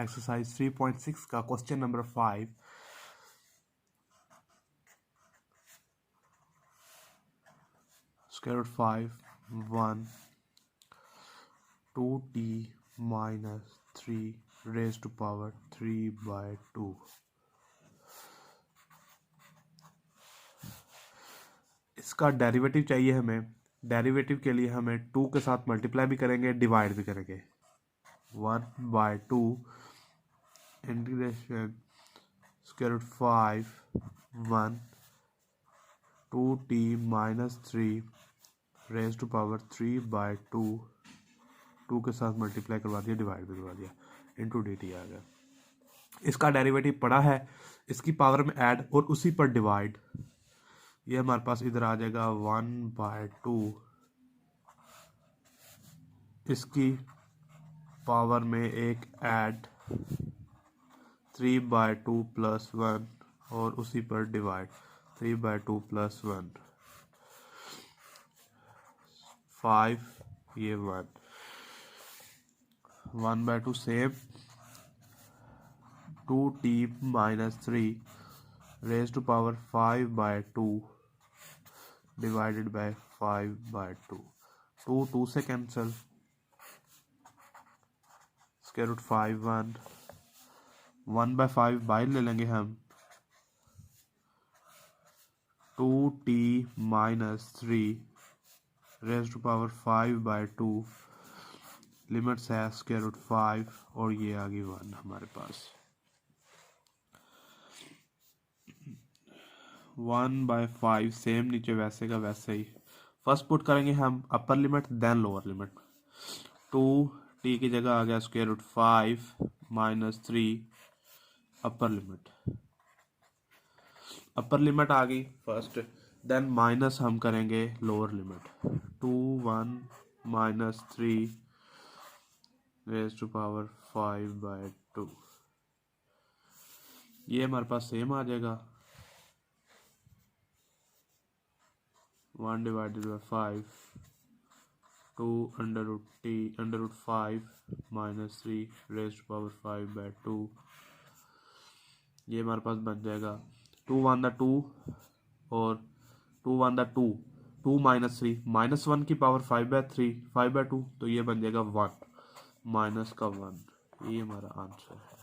Exercise 3.6 का question number 5। Square root 5 1 2t minus 3 raise to power 3/2। इसका derivative चाहिए हमें। डेरिवेटिव के लिए हमें 2 के साथ मल्टीप्लाई भी करेंगे, डिवाइड भी करेंगे। 1/2 integration square root 5 1 2t minus 3 raise to power 3/2। 2 के साथ मल्टीप्लाई करवा दिया, डिवाइड भी करवा दिया, इंटू dt आ गया। इसका डेरिवेटिव पड़ा है, इसकी पावर में ऐड और उसी पर डिवाइड। ये हमारे पास इधर आ जाएगा 1/2, इसकी पावर में एक ऐड 3/2 प्लस 1 और उसी पर डिवाइड 3/2 प्लस 1 5, ये 1/2 same 2t minus 3 raise to power 5/2 divided by 5/2। 2 से कैंसिल, स्क्वायर रूट 5 1/5 बाहर ले लेंगे हम। 2t minus 3 raise to power 5/2 limits है स्क्वायर रूट 5 और ये आ गई 1 हमारे पास। 1/5 सेम नीचे वैसे का वैसे ही। फर्स्ट पुट करेंगे हम upper limit then lower limit. 2t की जगह आ गया square root 5 minus 3 upper limit. Upper limit आ गई फर्स्ट, देन माइनस हम करेंगे lower limit. 1 minus 3 raise to power 5/2। ये हमारे पास सेम आ जाएगा 1 divided by 5 2 under root 5 minus 3 raise to power 5/2। ये हमारे पास बन जाएगा 2 1 2 और 2 1 2 2 माइनस 3 -1 की पावर 5/3 5/2, तो ये बन जाएगा 1 माइनस का 1। ये हमारा आंसर है।